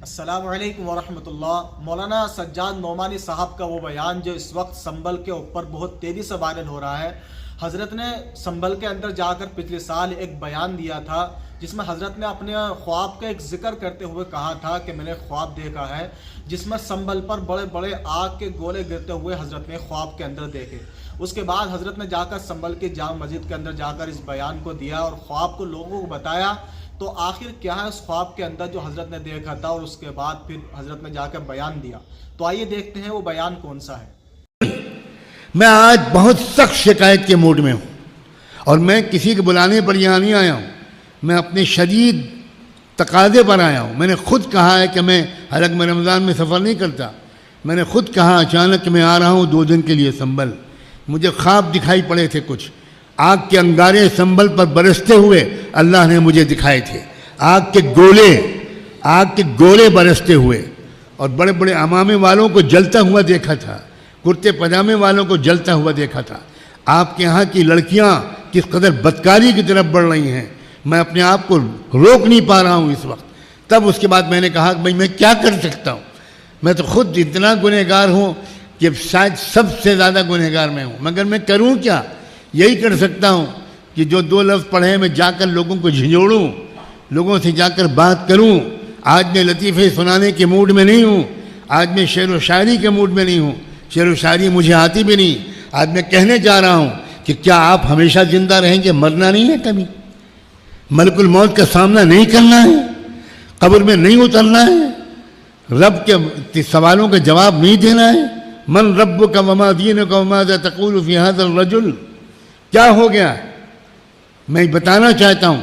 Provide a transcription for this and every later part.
السلام علیکم ورحمۃ اللہ۔ مولانا سجاد نعمانی صاحب کا وہ بیان جو اس وقت سنبل کے اوپر بہت تیزی سے وائرل ہو رہا ہے، حضرت نے سنبل کے اندر جا کر پچھلے سال ایک بیان دیا تھا جس میں حضرت نے اپنے خواب کا ایک ذکر کرتے ہوئے کہا تھا کہ میں نے خواب دیکھا ہے جس میں سنبل پر بڑے بڑے آگ کے گولے گرتے ہوئے حضرت نے خواب کے اندر دیکھے۔ اس کے بعد حضرت نے جا کر سنبل کی جامع مسجد کے اندر جا کر اس بیان کو دیا اور خواب کو لوگوں کو بتایا۔ تو آخر کیا ہے اس خواب کے اندر جو حضرت نے دیکھا تھا اور اس کے بعد پھر حضرت نے جا کر بیان دیا، تو آئیے دیکھتے ہیں وہ بیان کون سا ہے۔ میں آج بہت سخت شکایت کے موڈ میں ہوں اور میں کسی کے بلانے پر یہاں نہیں آیا ہوں، میں اپنے شدید تقاضے پر آیا ہوں۔ میں نے خود کہا ہے کہ میں حالانکہ میں رمضان میں سفر نہیں کرتا، میں نے خود کہا اچانک کہ میں آ رہا ہوں 2 دن کے لیے سنبل۔ مجھے خواب دکھائی پڑے تھے، کچھ آگ کے انگارے سنبل پر برستے ہوئے اللہ نے مجھے دکھائے تھے، آگ کے گولے برستے ہوئے، اور بڑے بڑے عمامے والوں کو جلتا ہوا دیکھا تھا، کرتے پجامے والوں کو جلتا ہوا دیکھا تھا۔ آپ کے ہاں کی لڑکیاں کس قدر بدکاری کی طرف بڑھ رہی ہیں، میں اپنے آپ کو روک نہیں پا رہا ہوں اس وقت۔ تب اس کے بعد میں نے کہا کہ بھائی میں کیا کر سکتا ہوں، میں تو خود اتنا گنہگار ہوں کہ شاید سب سے زیادہ گنہگار میں ہوں، مگر میں کروں کیا؟ یہی کر سکتا ہوں کہ جو 2 لفظ پڑھے میں جا کر لوگوں کو جھنجھوڑوں، لوگوں سے جا کر بات کروں۔ آج میں لطیفے سنانے کے موڈ میں نہیں ہوں، آج میں شعر و شاعری کے موڈ میں نہیں ہوں، شعر و شاعری مجھے آتی بھی نہیں۔ آج میں کہنے جا رہا ہوں کہ کیا آپ ہمیشہ زندہ رہیں گے؟ مرنا نہیں ہے کبھی، ملک الموت کا سامنا نہیں کرنا ہے، قبر میں نہیں اترنا ہے، رب کے سوالوں کا جواب نہیں دینا ہے۔ من ربک وما دینک وماذا تقول فی ھذا الرجل، کیا ہو گیا؟ میں بتانا چاہتا ہوں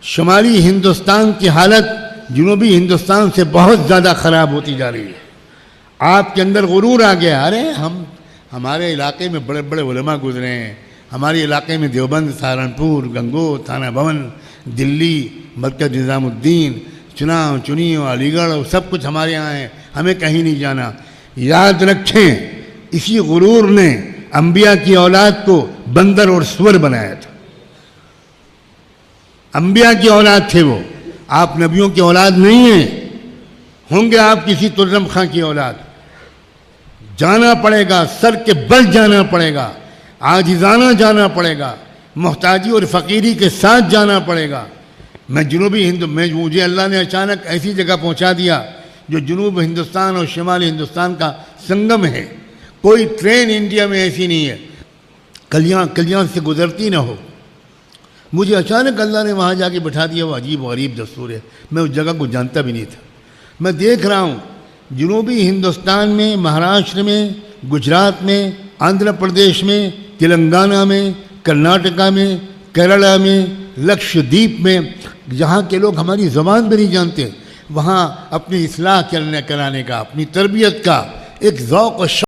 شمالی ہندوستان کی حالت جنوبی ہندوستان سے بہت زیادہ خراب ہوتی جا رہی ہے۔ آپ کے اندر غرور آ گیا، ارے ہمارے علاقے میں بڑے بڑے علماء گزرے ہیں، ہمارے علاقے میں دیوبند، سہارنپور، گنگو، تھانہ بھون، دلی، مرکز نظام الدین، چنیو، علی گڑھ، سب کچھ ہمارے یہاں ہے، ہمیں کہیں نہیں جانا۔ یاد رکھیں اسی غرور نے انبیاء کی اولاد کو بندر اور سور بنایا تھا۔ انبیاء کی اولاد تھے وہ، آپ نبیوں کی اولاد نہیں ہیں، ہوں گے آپ کسی ترم خاں کی اولاد۔ جانا پڑے گا، سر کے بل جانا پڑے گا، عاجزانہ جانا پڑے گا، محتاجی اور فقیری کے ساتھ جانا پڑے گا۔ مجھے اللہ نے اچانک ایسی جگہ پہنچا دیا جو جنوب ہندوستان اور شمال ہندوستان کا سنگم ہے، کوئی ٹرین انڈیا میں ایسی نہیں ہے کلیاں سے گزرتی نہ ہو۔ مجھے اچانک اللہ نے وہاں جا کے بٹھا دیا، وہ عجیب و غریب دستور ہے، میں اس جگہ کو جانتا بھی نہیں تھا۔ میں دیکھ رہا ہوں جنوبی ہندوستان میں، مہاراشٹر میں، گجرات میں، آندھرا پردیش میں، تلنگانہ میں، کرناٹکا میں، کیرلا میں، لکشدیپ میں، جہاں کے لوگ ہماری زبان بھی نہیں جانتے، وہاں اپنی اصلاح کرانے کا، اپنی تربیت کا ایک ذوق و